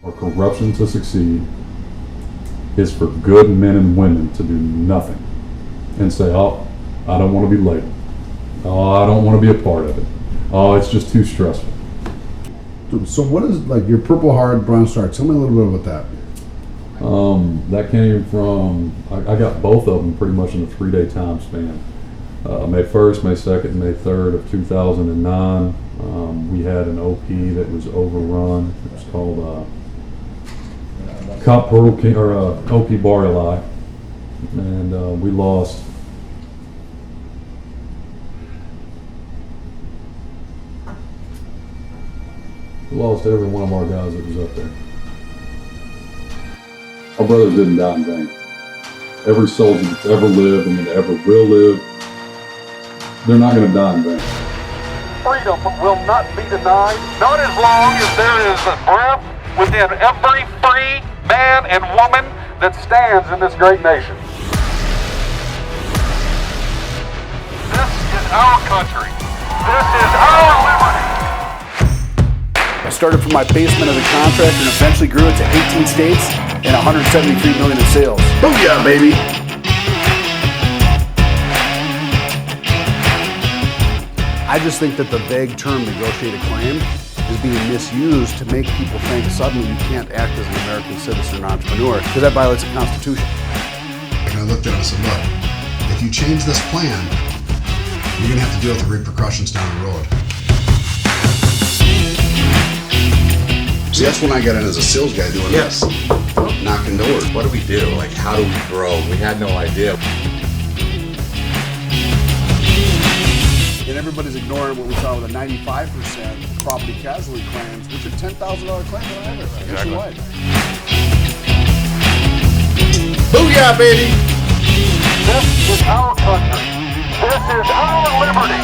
or corruption to succeed is for good men and women to do nothing and say, oh, I don't want to be labeled. Oh, I don't want to be a part of it. Oh, it's just too stressful. So what is like your Purple Heart Bronze Star? Tell me a little bit about that. That came from, I got both of them pretty much in a 3-day time span. May 1st, May 2nd, May 3rd of 2009. We had an OP that was overrun. It was called OP Boreali, and we lost every one of our guys that was up there. Our brothers didn't die in vain. Every soldier that's ever lived and that ever will live, they're not going to die in vain. Freedom will not be denied, not as long as there is a breath within every free man and woman that stands in this great nation. This is our country. This is our liberty. I started from my basement as a contractor and eventually grew it to 18 states and 173 million in sales. Booyah, baby! I just think that the vague term negotiated claim is being misused to make people think suddenly you can't act as an American citizen or entrepreneur because that violates the Constitution. And I looked at it and said, look, if you change this plan, you're going to have to deal with the repercussions down the road. See, that's when I got in as a sales guy doing this, knocking doors. What do we do? Like, how do we grow? We had no idea. And everybody's ignoring what we saw with a 95% property casualty claims, which are $10,000 claims on average nationwide. Booyah, baby! This is our country. This is our liberty.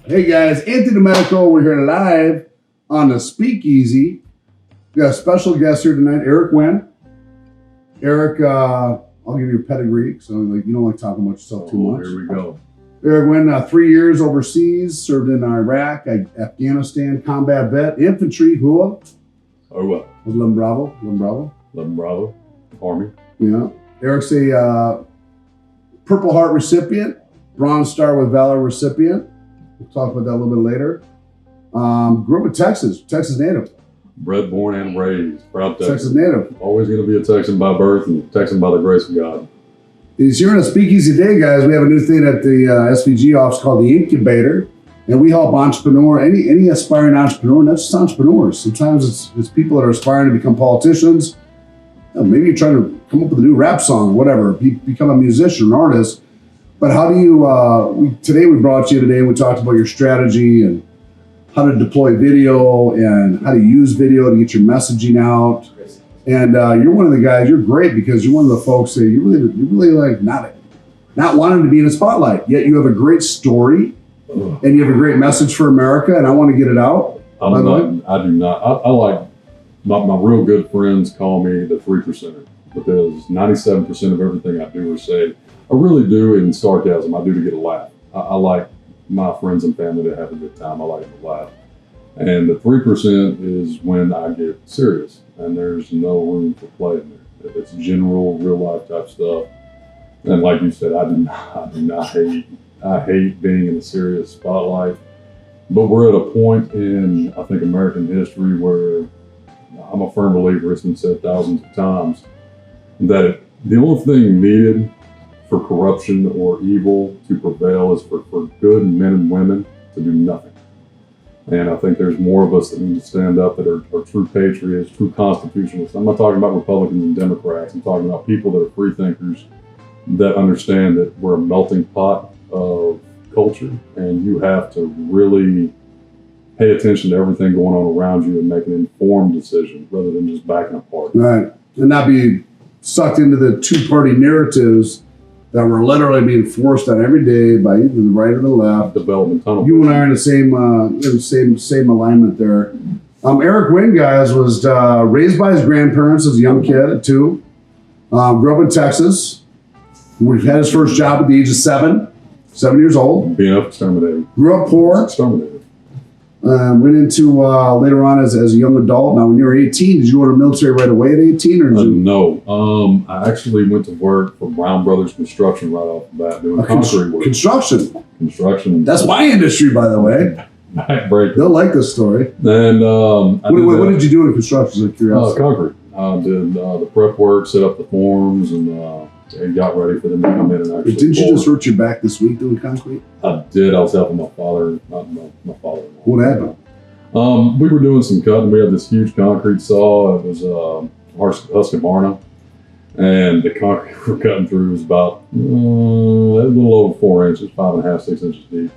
Hey guys, Delmedico. We're here live on the Speakeasy. We got a special guest here tonight, Eric Winn. Eric, I'll give you a pedigree, so like you don't like talking about yourself too much. Here we go. Eric Winn, 3 years overseas, served in Iraq, Afghanistan, combat vet, infantry, who? Oh, what? Was 11 Bravo, 11 Bravo. 11 Bravo, Army. Yeah. Eric's a Purple Heart recipient, Bronze Star with Valor recipient. We'll talk about that a little bit later. Grew up in Texas native. Bred, born, and raised. Proud Texan. Texas native. Always going to be a Texan by birth and Texan by the grace of God. He's here in a Speakeasy Day, guys. We have a new thing at the SVG office called the Incubator, and we help any aspiring entrepreneur, and that's just entrepreneurs. Sometimes it's people that are aspiring to become politicians. Maybe you're trying to come up with a new rap song or whatever, become a musician, an artist. But how do you, today we brought you today and we talked about your strategy and how to deploy video and how to use video to get your messaging out. And you're one of the guys, you're great because you're one of the folks that you really like not wanting to be in the spotlight, yet you have a great story and you have a great message for America, and I want to get it out. I do not. I like, my real good friends call me the 3%er because 97% of everything I do or say, I really do in sarcasm. I do to get a laugh. I like my friends and family to have a good time. I like them to laugh. And the 3% is when I get serious, and there's no room for play in there. It's general, real life type stuff. And like you said, I do not hate. I hate being in the serious spotlight. But we're at a point in, I think, American history where I'm a firm believer, it's been said thousands of times, that the only thing needed for corruption or evil to prevail is for good men and women to do nothing. And I think there's more of us that need to stand up that are true patriots, true constitutionalists. I'm not talking about Republicans and Democrats. I'm talking about people that are free thinkers that understand that we're a melting pot of culture, and you have to really pay attention to everything going on around you and make an informed decision rather than just backing apart. Right. And not be sucked into the two-party narratives that we're literally being forced on every day by either the right or the left. Development tunnel. You and I are in the same alignment there. Eric Winn, guys, was raised by his grandparents as a young kid at 2. Grew up in Texas. He had his first job at the age of 7. 7 years old. Being up exterminated. Grew up poor. Exterminated. Went into later on as a young adult. Now, when you were 18, did you go to the military right away at 18, or did you? No. I actually went to work for Brown Brothers Construction right off the bat doing concrete work. Construction. That's my industry, by the way. Backbreaker. They'll like this story. And what did you do in construction? As a curiosity. Concrete. I did the prep work, set up the forms, and got ready for them to come in and actually. Didn't you just hurt your back this week doing concrete? I did. I was helping my father. Not my father. What happened? We were doing some cutting. We had this huge concrete saw. It was Husqvarna, and the concrete we were cutting through was about a little over 4 inches, 5.5, 6 inches deep.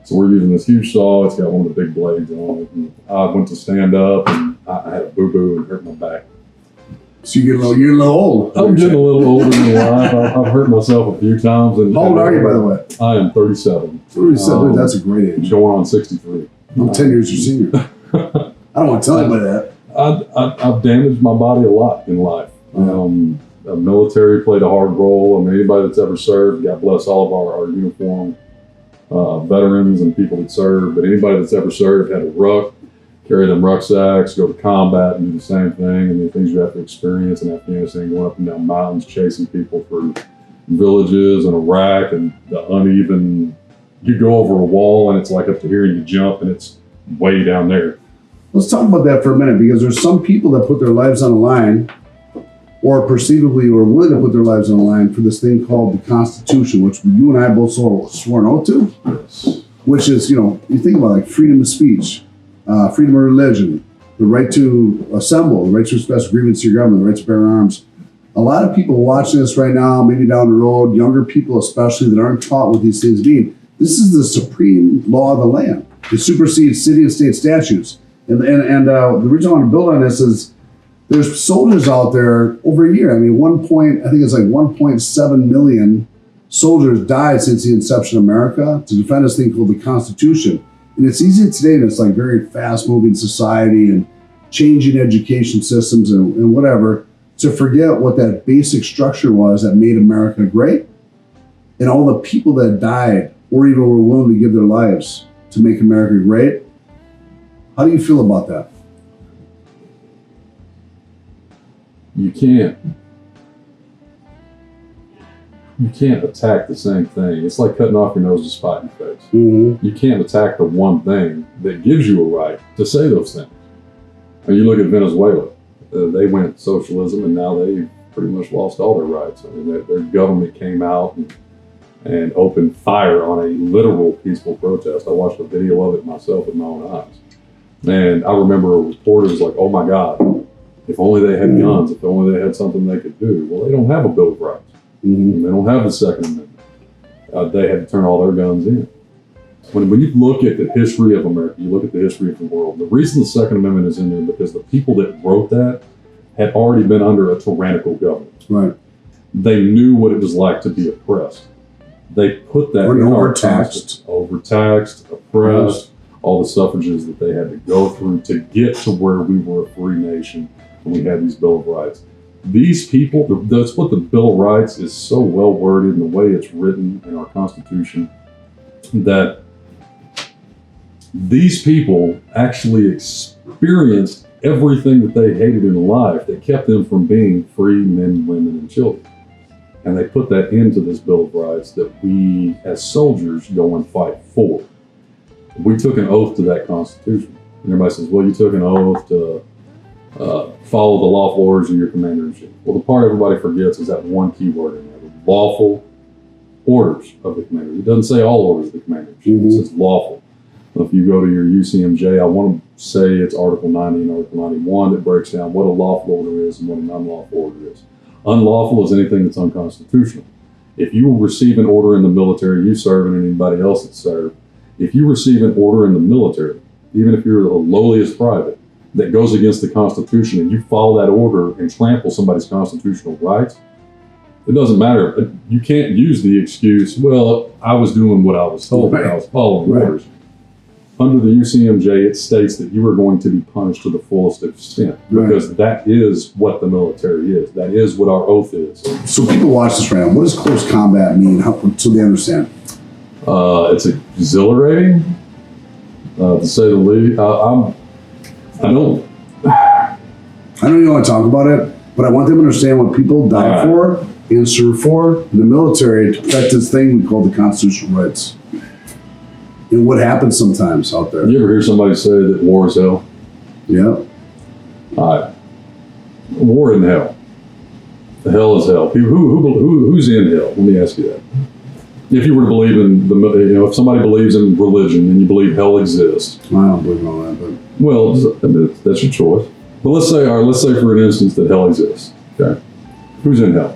So we're using this huge saw. It's got one of the big blades on it. And I went to stand up, and I had a boo-boo and hurt my back. So you're a little old. I'm getting a little older in life. I've hurt myself a few times. How old are you, by the way? I am 37. 37. That's a great age. Going on 63. I'm 10 years your senior. I don't want to tell anybody that. I've damaged my body a lot in life. The military played a hard role. I mean, anybody that's ever served, God bless all of our uniform veterans and people that served, but anybody that's ever served had a ruck, carry them rucksacks, go to combat and do the same thing, and the things you have to experience in Afghanistan, going up and down mountains, chasing people through villages in Iraq, and the uneven, you go over a wall and it's like up to here and you jump and it's way down there. Let's talk about that for a minute, because there's some people that put their lives on the line, or perceivably or willing to put their lives on the line for this thing called the Constitution, which you and I both swore an oath to. Yes. Which is, you think about like freedom of speech, freedom of religion, the right to assemble, the right to express grievance to your government, the right to bear arms. A lot of people watching this right now, maybe down the road, younger people especially, that aren't taught what these things mean. This is the supreme law of the land. It supersedes city and state statutes. And the reason I want to build on this is there's soldiers out there over a year. I mean, I think it's like 1.7 million soldiers died since the inception of America to defend this thing called the Constitution. And it's easy today in this like very fast-moving society and changing education systems and whatever to forget what that basic structure was that made America great, and all the people that died or even were willing to give their lives to make America great. How do you feel about that? You can't attack the same thing. It's like cutting off your nose to spite your face. Mm-hmm. You can't attack the one thing that gives you a right to say those things. I mean, you look at Venezuela. They went socialism, and now they've pretty much lost all their rights. I mean, their government came out and opened fire on a literal peaceful protest. I watched a video of it myself with my own eyes. And I remember a reporter was like, oh my God, if only they had guns, if only they had something they could do. Well, they don't have a Bill of Rights. Mm-hmm. They don't have the Second Amendment. They had to turn all their guns in. When you look at the history of America, you look at the history of the world, the reason the Second Amendment is in there is because the people that wrote that had already been under a tyrannical government. Right. They knew what it was like to be oppressed. They put that in our overtaxed, oppressed, all the suffrages that they had to go through to get to where we were a free nation and we had these Bill of Rights. These people, that's what the Bill of Rights is so well worded in the way it's written in our Constitution, that these people actually experienced everything that they hated in life that kept them from being free men, women, and children. And they put that into this Bill of Rights that we, as soldiers, go and fight for. We took an oath to that Constitution. And everybody says, well, you took an oath to follow the lawful orders of your commander-in-chief. Well, the part everybody forgets is that one key word in there, the lawful orders of the commander. It doesn't say all orders of the commander-in-chief. Mm-hmm. It says lawful. If you go to your UCMJ, I want to say it's Article 90 and Article 91 that breaks down what a lawful order is and what an unlawful order is. Unlawful is anything that's unconstitutional. If you receive an order in the military, you serve, and anybody else that served, if you receive an order in the military, even if you're the lowliest private, that goes against the Constitution and you follow that order and trample somebody's constitutional rights, it doesn't matter. You can't use the excuse, well, I was doing what I was told, but I was following orders. Under the UCMJ, it states that you are going to be punished to the fullest extent because that is what the military is. That is what our oath is. So people watch this right now. What does close combat mean? So they understand. It's exhilarating, to say the least. I know you don't want to talk about it, but I want them to understand what people die for and serve for in the military to protect this thing we call the constitutional rights. And what happens sometimes out there. You ever hear somebody say that war is hell? Yeah. All right. War in hell. The hell is hell. People, who's in hell? Let me ask you that. If you were to believe in if somebody believes in religion and you believe hell exists. I don't believe in all that, but. Well, that's your choice. But let's say for an instance that hell exists. Okay. Who's in hell?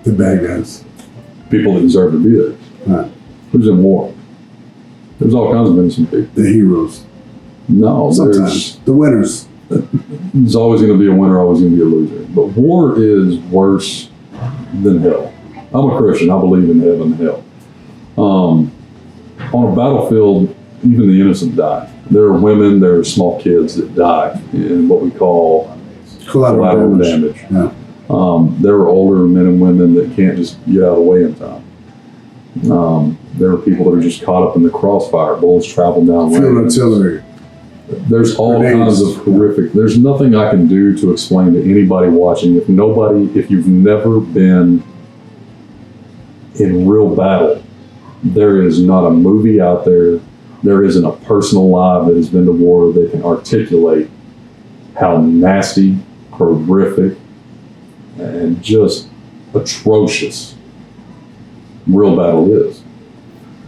The bad guys. People that deserve to be there. Right. Who's in war? There's all kinds of innocent people. The heroes. No, sometimes. The winners. There's always going to be a winner, always going to be a loser. But war is worse than hell. I'm a Christian. I believe in heaven and hell. On a battlefield, even the innocent die. There are women, there are small kids that die in what we call collateral damage. Yeah. There are older men and women that can't just get out of the way in time. There are people that are just caught up in the crossfire. Bullets travel down field lanes. artillery. There's all kinds of horrific. There's nothing I can do to explain to anybody watching. If you've never been in real battle, there is not a movie out there. There isn't a person alive that has been to war that can articulate how nasty, horrific, and just atrocious real battle is.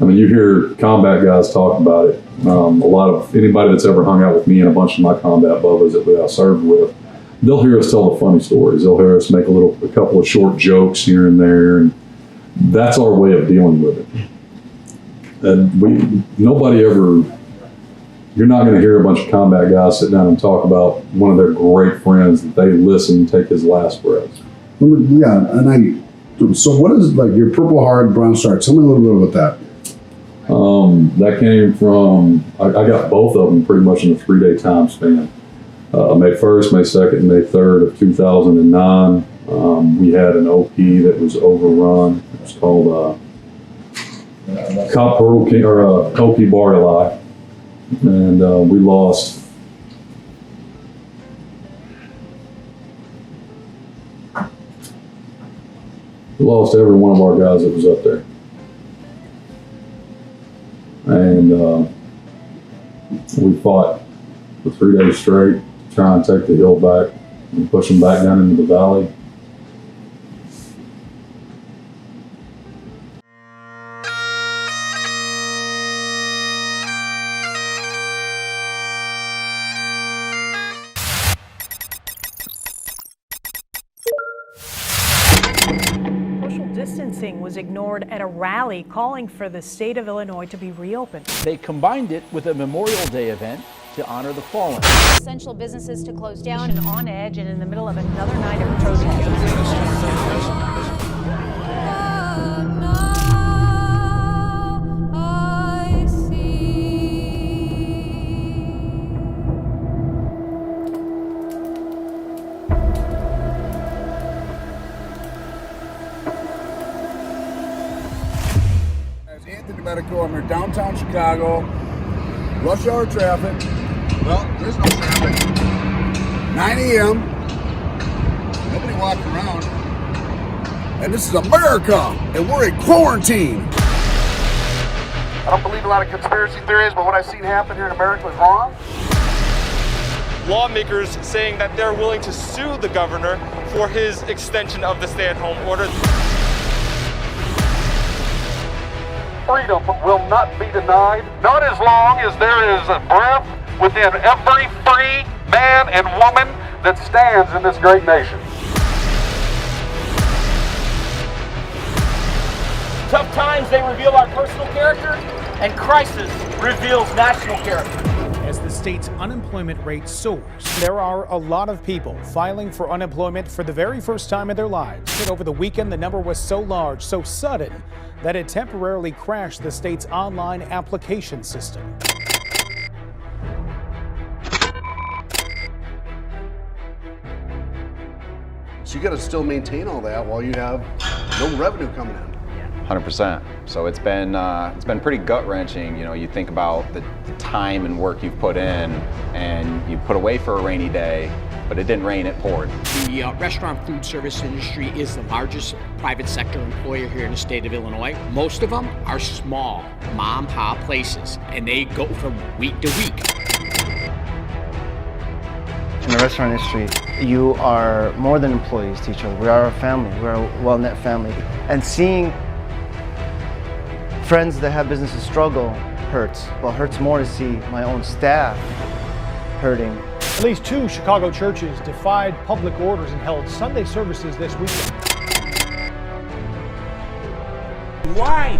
I mean, you hear combat guys talk about it. A lot of anybody that's ever hung out with me and a bunch of my combat bubbas that I served with, they'll hear us tell the funny stories. They'll hear us make a couple of short jokes here and there, and that's our way of dealing with it. And you're not going to hear a bunch of combat guys sit down and talk about one of their great friends that they listen and take his last breath. Yeah, so what is like your Purple Heart, Brown Star? Tell me a little bit about that. That came from, I got both of them pretty much in a 3-day time span. May 1st, May 2nd, and May 3rd of 2009. We had an OP that was overrun. It was called OP Barley, and we lost. We lost every one of our guys that was up there. And we fought for 3 days straight to try and take the hill back and push them back down into the valley. Distancing was ignored at a rally calling for the state of Illinois to be reopened. They combined it with a Memorial Day event to honor the fallen. Essential businesses to close down and on edge and in the middle of another night of protest. Delmedico. I'm here downtown Chicago. Rush hour traffic. Well, there's no traffic. 9 a.m. Nobody walking around. And this is America, and we're in quarantine. I don't believe a lot of conspiracy theories, but what I've seen happen here in America is wrong. Lawmakers saying that they're willing to sue the governor for his extension of the stay-at-home order. Freedom will not be denied, not as long as there is a breath within every free man and woman that stands in this great nation. Tough times, they reveal our personal character, and crisis reveals national character. As the state's unemployment rate soars, there are a lot of people filing for unemployment for the very first time in their lives. And over the weekend, the number was so large, so sudden, that it temporarily crashed the state's online application system. So you got to still maintain all that while you have no revenue coming in. 100%. So it's been pretty gut-wrenching. You know, you think about the time and work you've put in, and you put away for a rainy day, but it didn't rain, it poured. The restaurant food service industry is the largest private sector employer here in the state of Illinois. Most of them are small mom and pop places, and they go from week to week. In the restaurant industry, you are more than employees to each other. We are a family. We're a well-knit family. And seeing friends that have businesses struggle hurts. Well, it hurts more to see my own staff hurting. At least 2 Chicago churches defied public orders and held Sunday services this weekend. Why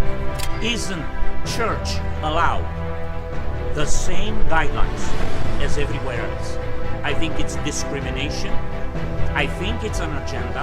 isn't church allowed the same guidelines as everywhere else? I think it's discrimination. I think it's an agenda,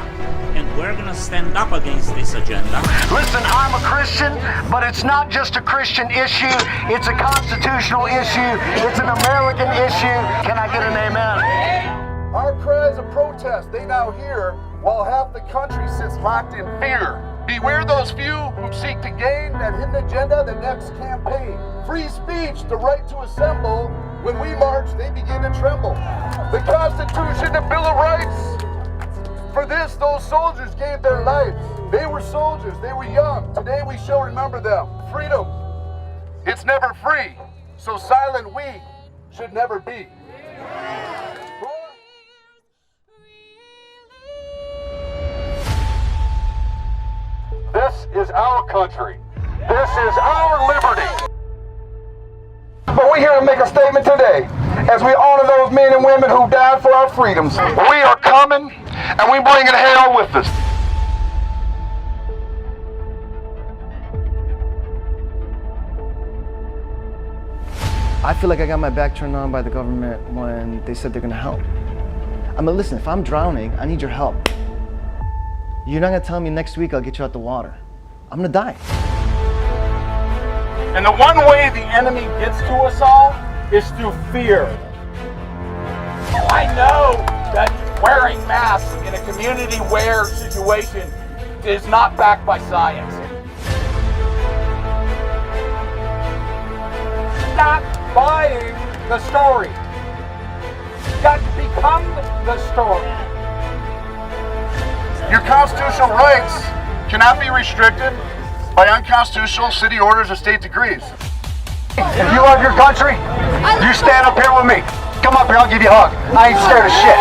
and we're gonna stand up against this agenda. Listen, I'm a Christian, but it's not just a Christian issue. It's a constitutional issue. It's an American issue. Can I get an amen? Our cries of protest, they now hear, while half the country sits locked in fear. Beware those few who seek to gain that hidden agenda, the next campaign. Free speech, the right to assemble. When we march, they begin to tremble. The Constitution, the Bill of Rights. For this, those soldiers gave their lives. They were soldiers, they were young. Today we shall remember them. Freedom, it's never free. So silent we should never be. This is our country. This is our liberty. But we're here to make a statement today as we honor those men and women who died for our freedoms. We are coming, and we're bringing hell with us. I feel like I got my back turned on by the government when they said they're gonna help. I mean, listen, if I'm drowning, I need your help. You're not gonna tell me next week I'll get you out the water. I'm gonna die. And the one way the enemy gets to us all is through fear. I know that wearing masks in a community wear situation is not backed by science. Stop buying the story. You got to become the story. Your constitutional rights cannot be restricted by unconstitutional city orders or state decrees. If you love your country, you stand up here with me. Come up here, I'll give you a hug. I ain't scared of shit.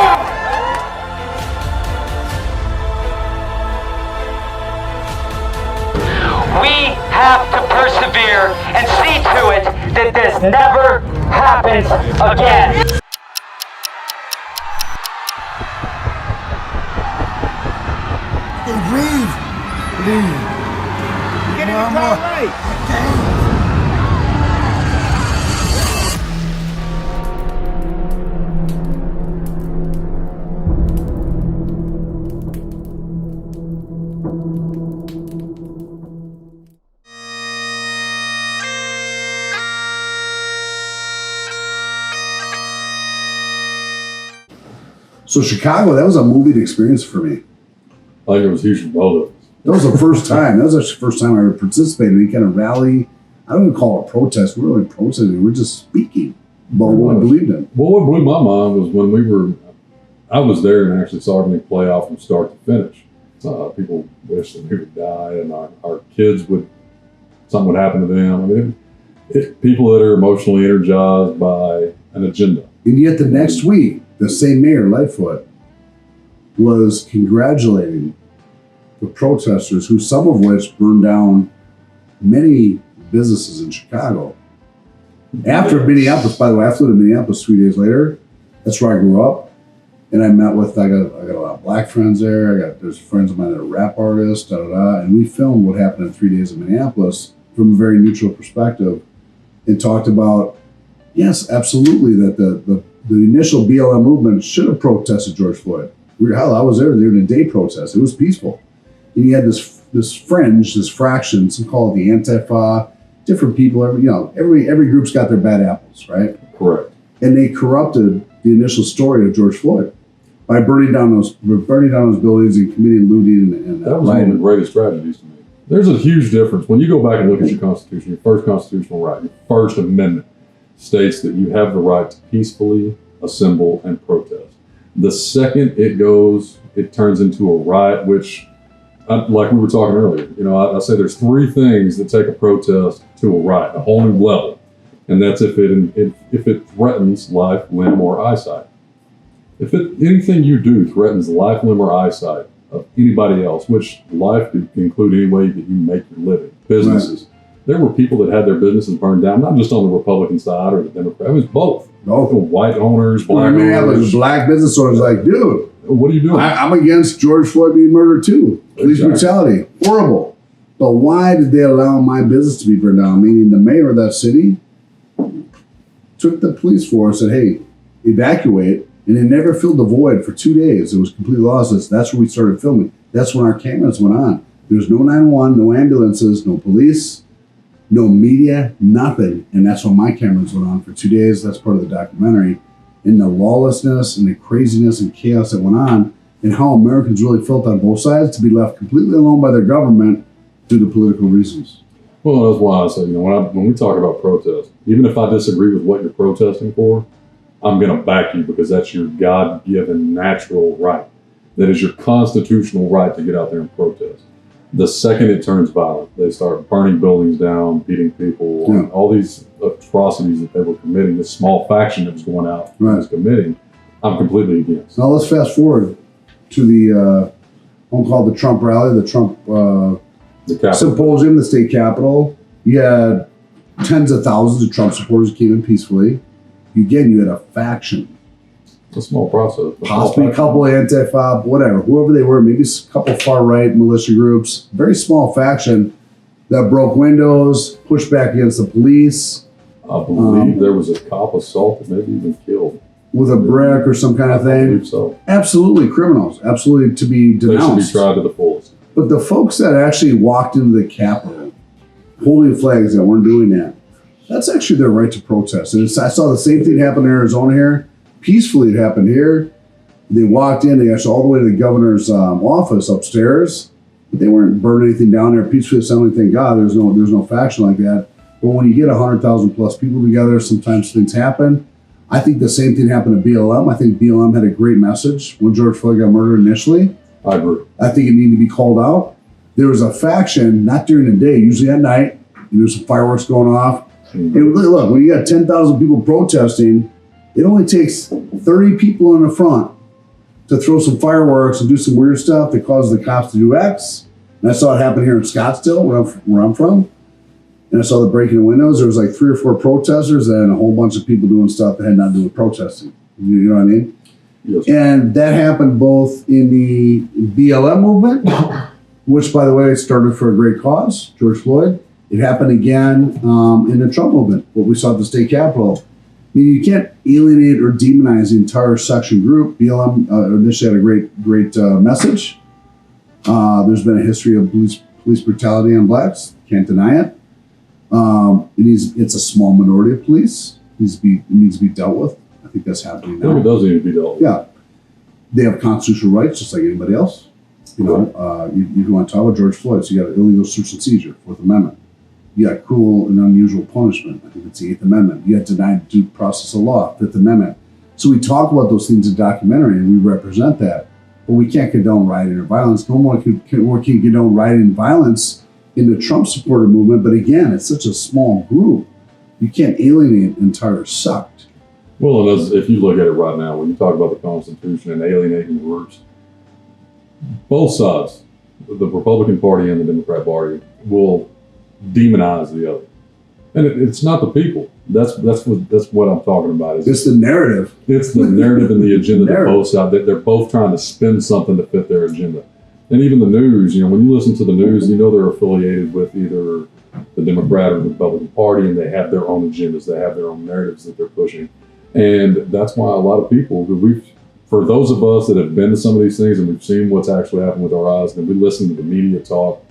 We have to persevere and see to it that this never happens again. Leave. Get it right. So Chicago, that was a moving experience for me. I think it was huge for both of us. That was the first time. That was actually the first time I ever participated in any kind of rally. I don't even call it a protest. We weren't really protesting. We were just speaking about what we believed in. Well, what blew my mind was when I was there and actually saw everything play out from start to finish. People wished that we would die and our kids something would happen to them. I mean, people that are emotionally energized by an agenda. And yet the next week, the same mayor, Lightfoot, was congratulating the protesters, who some of which burned down many businesses in Chicago. After Minneapolis, by the way, I flew to Minneapolis 3 days later. That's where I grew up. And I met with, I got a lot of black friends there. There's friends of mine that are rap artists, and we filmed what happened in 3 days in Minneapolis from a very neutral perspective and talked about, yes, absolutely, that the initial BLM movement should have protested George Floyd. Hell, I was there during a day protest. It was peaceful. And you had this fringe, this fraction, some call it the Antifa, different people, every group's got their bad apples, right? Correct. And they corrupted the initial story of George Floyd by burning down those buildings and committing looting and that was one of the greatest tragedies to me. There's a huge difference. When you go back and look at your Constitution, your first constitutional right, your First Amendment states that you have the right to peacefully assemble and protest. The second it turns into a riot, which, like we were talking earlier, I say there's three things that take a protest to a riot, a whole new level. And that's if it threatens life, limb, or eyesight. If anything you do threatens life, limb, or eyesight of anybody else, which life could include any way that you make your living, businesses. Right. There were people that had their businesses burned down, not just on the Republican side or the Democrat. It was both. White owners, black owners. Black business owners like, dude, what are you doing? I'm against George Floyd being murdered too. Police brutality, horrible. But why did they allow my business to be burned down? Meaning the mayor of that city took the police force and said, hey, evacuate. And it never filled the void for 2 days. It was completely lossless. That's where we started filming. That's when our cameras went on. There was no 911, no ambulances, no police, no media, nothing. And that's when my cameras went on for 2 days. That's part of the documentary. And the lawlessness and the craziness and chaos that went on and how Americans really felt on both sides to be left completely alone by their government due to political reasons. Well, that's why I say, when we talk about protest, even if I disagree with what you're protesting for, I'm going to back you because that's your God-given natural right. That is your constitutional right to get out there and protest. The second it turns violent, they start burning buildings down, beating people, and all these atrocities that they were committing, this small faction that was going out and was committing, I'm completely against. Now let's fast forward to the, I'll call it the Trump rally, the Trump symposium, the state capitol. You had tens of thousands of Trump supporters who came in peacefully. Again, you had a faction. It's a small process. Possibly a couple of anti-FOB, whatever, whoever they were, maybe a couple far-right militia groups. Very small faction that broke windows, pushed back against the police. I believe there was a cop assaulted, maybe even killed. With a brick or some kind of thing. I believe so. Absolutely criminals. Absolutely to be denounced. They should be tried to the fullest. But the folks that actually walked into the Capitol holding flags that weren't doing that, that's actually their right to protest. And I saw the same thing happen in Arizona here. Peacefully it happened here. They walked in, they actually all the way to the governor's office upstairs, but they weren't burning anything down there. Peacefully assembling, thank God, there's no faction like that. But when you get 100,000 plus people together, sometimes things happen. I think the same thing happened to BLM. I think BLM had a great message when George Floyd got murdered initially. I agree. I think it needed to be called out. There was a faction, not during the day, usually at night. There's some fireworks going off. And look, when you got 10,000 people protesting, it only takes 30 people in the front to throw some fireworks and do some weird stuff that causes the cops to do X. And I saw it happen here in Scottsdale, where I'm from. And I saw the breaking of windows. There was like 3 or 4 protesters and a whole bunch of people doing stuff that had nothing to do with protesting. You know what I mean? Yes. And that happened both in the BLM movement, which, by the way, started for a great cause, George Floyd. It happened again in the Trump movement, what we saw at the state capitol. I mean, you can't alienate or demonize the entire section group. BLM initially had a great message. There's been a history of police brutality on blacks. Can't deny it. It's a small minority of police. It needs to be dealt with. I think that's happening now. It does need to be dealt with. Yeah. They have constitutional rights just like anybody else. You want to talk about George Floyd, so you got illegal search and seizure, 4th Amendment. You got cruel and unusual punishment. I think it's the 8th Amendment. You got denied due process of law, 5th Amendment. So we talk about those things in documentary and we represent that. But we can't condone rioting or violence. No one can condone rioting and violence in the Trump supporter movement. But again, it's such a small group. You can't alienate an entire sect. Well, and if you look at it right now, when you talk about the Constitution and alienating groups, both sides, the Republican Party and the Democrat Party, will demonize the other, and it's not the people. That's what I'm talking about. It's the narrative. It's the narrative and the agenda that both sides. They're both trying to spin something to fit their agenda. And even the news, when you listen to the news, they're affiliated with either the Democrat or the Republican Party, and they have their own agendas. They have their own narratives that they're pushing, and that's why a lot of people for those of us that have been to some of these things and we've seen what's actually happened with our eyes, and we listen to the media talk.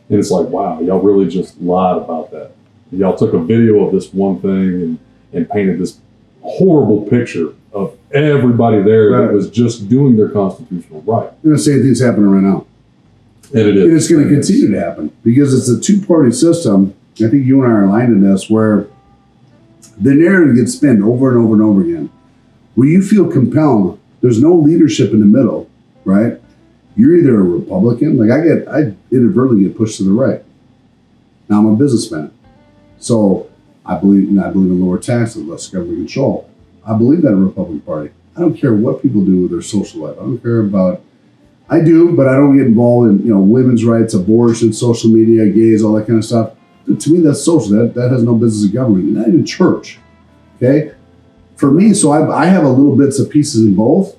And it's like, wow, y'all really just lied about that. Y'all took a video of this one thing and painted this horrible picture of everybody there that was just doing their constitutional right. You're going to say things happening right now. And it is. And it's going to continue to happen because it's a two-party system. I think you and I are aligned in this, where the narrative gets spun over and over and over again. Where you feel compelled, there's no leadership in the middle, right? You're either a Republican, like I inadvertently get pushed to the right. Now I'm a businessman, so I believe in lower taxes, less government control. I believe that in the Republican Party. I don't care what people do with their social life. I don't care about. I do, but I don't get involved in women's rights, abortion, social media, gays, all that kind of stuff. To me, that's social. That has no business in government, not even church. Okay, for me, so I have a little bits of pieces in both,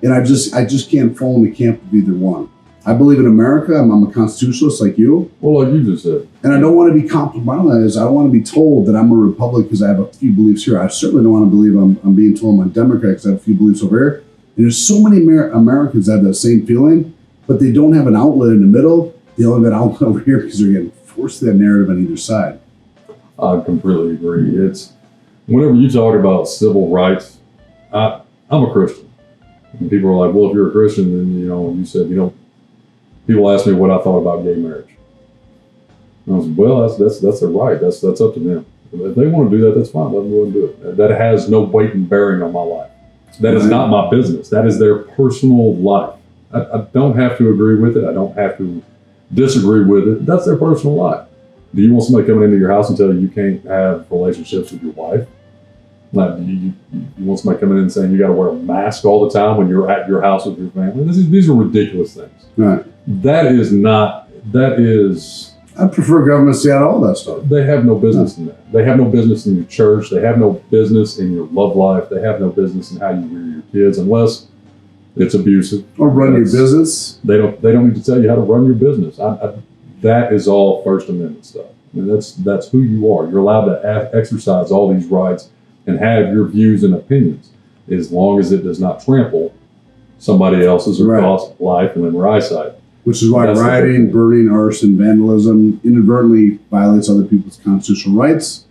and I just can't fall in the camp of either one. I believe in America. I'm a constitutionalist like you. Well, like you just said. And I don't want to be compromised. I don't want to be told that I'm a Republican because I have a few beliefs here. I certainly don't want to believe I'm being told I'm a Democrat because I have a few beliefs over here. And there's so many Americans that have that same feeling, but they don't have an outlet in the middle. They only have an outlet over here because they're getting forced to that narrative on either side. I completely agree. It's whenever you talk about civil rights, I'm a Christian. And people are like, well, if you're a Christian, then you said you don't. People ask me what I thought about gay marriage. And I was, well, that's their right. That's up to them. If they want to do that, that's fine. Let them go and do it. That has no weight and bearing on my life. That is not my business. That is their personal life. I don't have to agree with it. I don't have to disagree with it. That's their personal life. Do you want somebody coming into your house and tell you can't have relationships with your wife? Like, you want somebody coming in and saying you got to wear a mask all the time when you're at your house with your family? These are ridiculous things. Right. That is. I prefer government to stay out of all that stuff. They have no business in that. They have no business in your church. They have no business in your love life. They have no business in how you rear your kids, unless it's abusive or run your business. They don't need to tell you how to run your business. That is all First Amendment stuff. I mean, that's who you are. You're allowed to exercise all these rights and have your views and opinions, as long as it does not trample somebody else's or cause life and limb or eyesight. Which is why rioting, burning, arson, vandalism inadvertently violates other people's constitutional rights,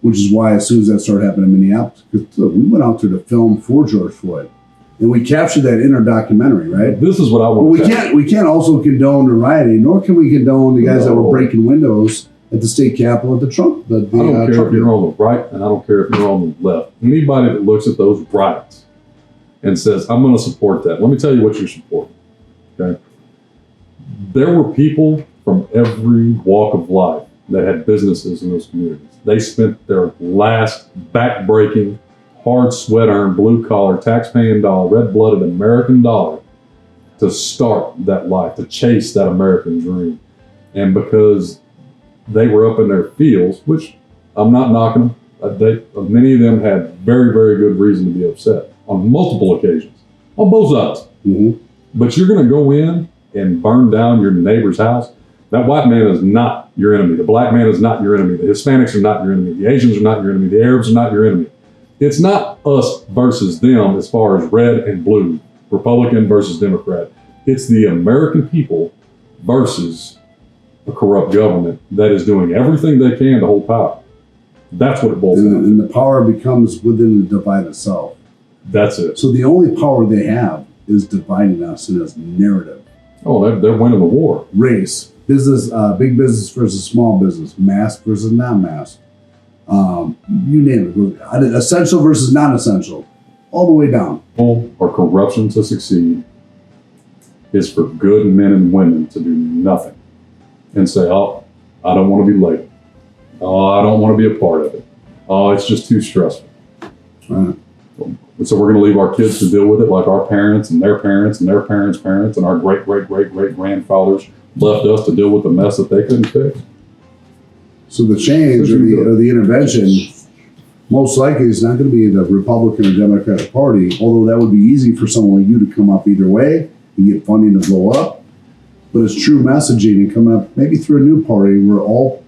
which is why as soon as that started happening in Minneapolis, because look, we went out there to film for George Floyd, and we captured that in our documentary, right? This is what I want to say. We can't also condone the rioting, nor can we condone the guys that were breaking windows at the state capitol at the Trump. I don't care if you're on the right, and I don't care if you're on the left. Anybody that looks at those riots and says, I'm going to support that, let me tell you what you're supporting, okay? There were people from every walk of life that had businesses in those communities. They spent their last back-breaking, hard sweat-earned, blue-collar, tax-paying dollar, red-blooded American dollar to start that life, to chase that American dream. And because they were up in their fields, which I'm not knocking them, many of them had very, very good reason to be upset on multiple occasions, on both sides. Mm-hmm. But you're going to go in and burn down your neighbor's house. That white man is not your enemy. The black man is not your enemy. The Hispanics are not your enemy. The Asians are not your enemy. The Arabs are not your enemy. It's not us versus them as far as red and blue, Republican versus Democrat. It's the American people versus a corrupt government that is doing everything they can to hold power. That's what it boils down to. And the power becomes within the divide itself. That's it. So the only power they have is dividing us in this narrative. Oh, they're winning the war. Race, business, big business versus small business, mask versus non-mask. You name it. Essential versus non-essential. All the way down. Or corruption to succeed is for good men and women to do nothing and say, oh, I don't want to be late. Oh, I don't want to be a part of it. Oh, it's just too stressful. Right. So we're going to leave our kids to deal with it like our parents and their parents and their parents' parents and our great-great-great-great-grandfathers left us to deal with the mess that they couldn't fix. So the change or the intervention most likely is not going to be the Republican or Democratic Party, although that would be easy for someone like you to come up either way and get funding to blow up. But it's true messaging and coming up maybe through a new party where all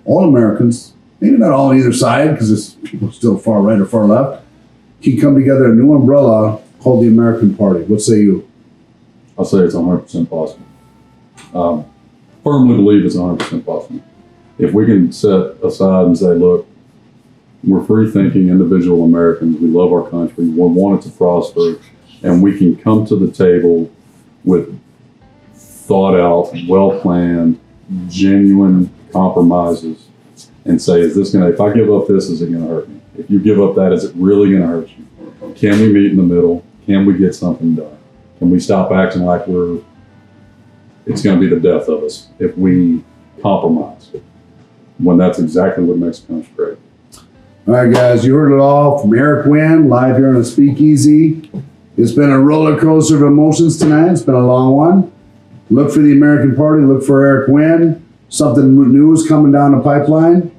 Americans, maybe not all on either side because it's people still far right or far left, can come together a new umbrella called the American Party. What say you? I'll say it's 100% possible. Firmly believe it's 100% possible. If we can set aside and say, look, we're free-thinking individual Americans, we love our country, we want it to prosper, and we can come to the table with thought out, well-planned, genuine compromises and say, is this if I give up this, is it gonna hurt me? If you give up that, is it really gonna hurt you? Can we meet in the middle? Can we get something done? Can we stop acting like it's gonna be the death of us if we compromise? When that's exactly what makes a country great. All right, guys, you heard it all from Eric Winn, live here on the Speakeasy. It's been a roller coaster of emotions tonight. It's been a long one. Look for the American Party. Look for Eric Winn. Something new is coming down the pipeline.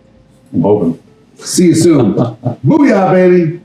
I'm hoping. See you soon. Booyah, baby.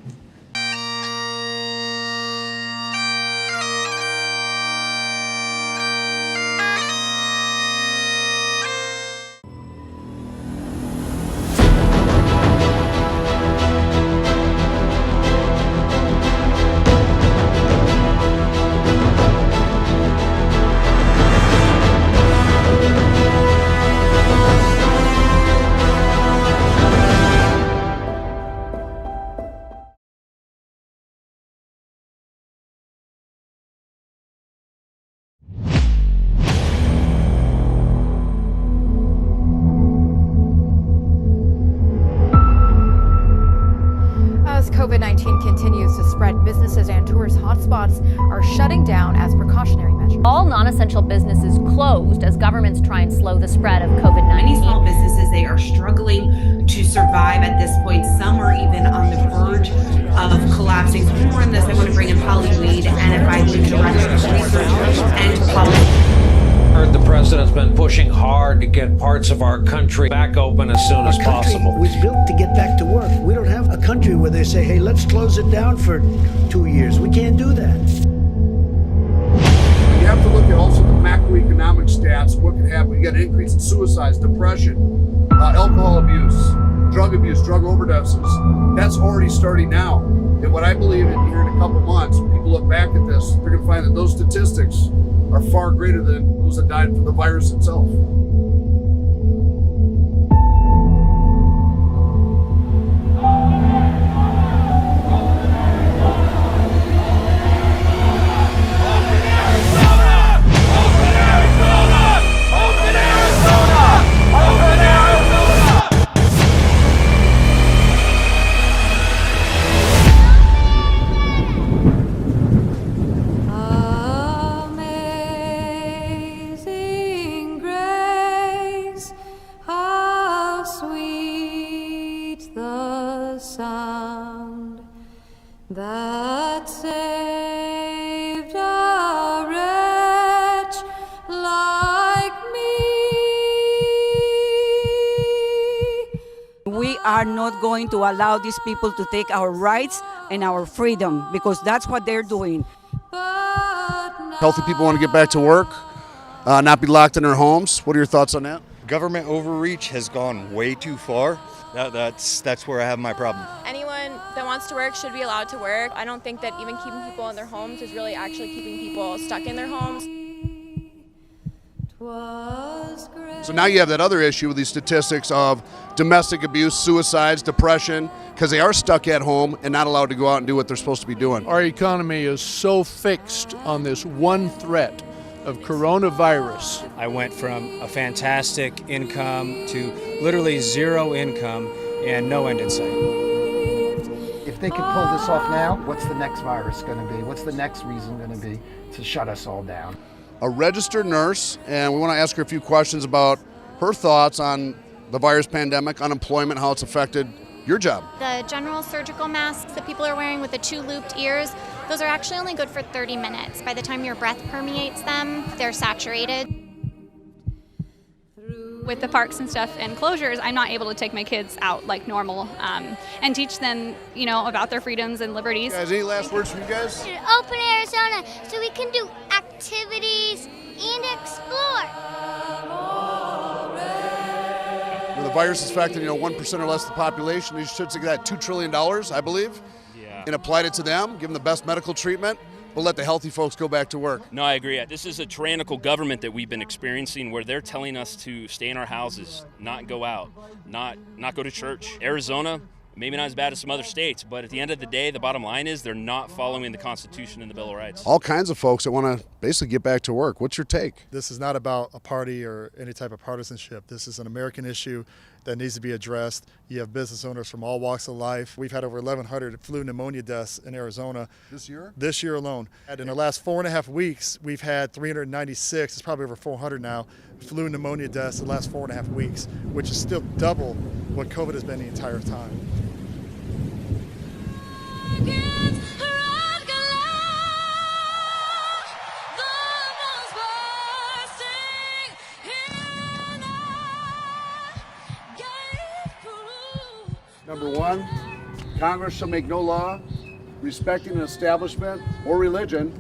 COVID-19 continues to spread, businesses and tourist hotspots are shutting down as precautionary measures. All non-essential businesses closed as governments try and slow the spread of COVID-19. Many small businesses, they are struggling to survive at this point. Some are even on the verge of collapsing. For more on this, I want to bring in Polly Weed, NFIB Director of Research and Policy. The president's been pushing hard to get parts of our country back open as soon as possible. Our country was built to get back to work. We don't have a country where they say, hey, let's close it down for 2 years. We can't do that. You have to look at also the macroeconomic stats, what can happen. You got an increase in suicides, depression, alcohol abuse, drug overdoses. That's already starting now. And what I believe in here in a couple months, when people look back at this, they're going to find that those statistics are far greater than those that died from the virus itself. That saved a wretch like me. We are not going to allow these people to take our rights and our freedom, because that's what they're doing. Healthy people want to get back to work, not be locked in their homes. What are your thoughts on that? Government overreach has gone way too far. That's where I have my problem. Anyone that wants to work should be allowed to work. I don't think that even keeping people in their homes is really actually keeping people stuck in their homes. So now you have that other issue with these statistics of domestic abuse, suicides, depression, because they are stuck at home and not allowed to go out and do what they're supposed to be doing. Our economy is so fixed on this one threat of coronavirus. I went from a fantastic income to literally zero income and no end in sight. If they could pull this off now, what's the next virus going to be? What's the next reason going to be to shut us all down? A registered nurse, and we want to ask her a few questions about her thoughts on the virus pandemic, unemployment, how it's affected your job. The general surgical masks that people are wearing with the two looped ears, those are actually only good for 30 minutes. By the time your breath permeates them, they're saturated. With the parks and stuff and closures, I'm not able to take my kids out like normal and teach them, about their freedoms and liberties. Guys, any last words from you guys? Open Arizona so we can do activities and explore. The virus is affecting, 1% or less of the population. They should take that $2 trillion, I believe, and applied it to them, give them the best medical treatment, but let the healthy folks go back to work. No, I agree. This is a tyrannical government that we've been experiencing where they're telling us to stay in our houses, not go out, not go to church. Arizona, Maybe not as bad as some other states, but at the end of the day, the bottom line is they're not following the Constitution and the Bill of Rights. All kinds of folks that want to basically get back to work. What's your take? This is not about a party or any type of partisanship. This is an American issue that needs to be addressed. You have business owners from all walks of life. We've had over 1,100 flu pneumonia deaths in Arizona. This year? This year alone. And in the last 4.5 weeks, we've had 396, it's probably over 400 now, flu pneumonia deaths in the last 4.5 weeks, which is still double what COVID has been the entire time. Number one, Congress shall make no law respecting an establishment or religion,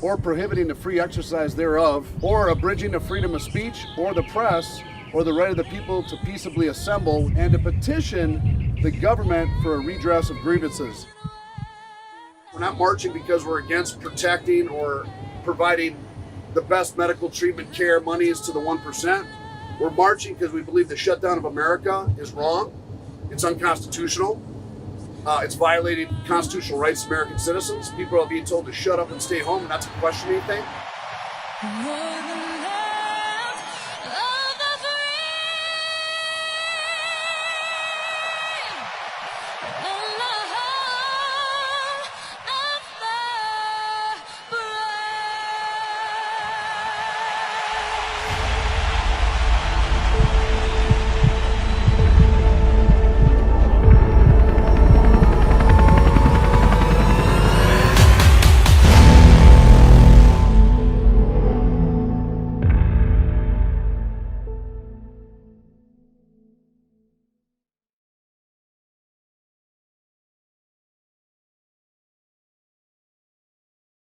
or prohibiting the free exercise thereof, or abridging the freedom of speech or the press, or the right of the people to peaceably assemble and to petition the government for a redress of grievances. We're not marching because we're against protecting or providing the best medical treatment care monies to the 1%. We're marching because we believe the shutdown of America is wrong. It's unconstitutional. It's violating constitutional rights of American citizens. People are being told to shut up and stay home and not to question anything.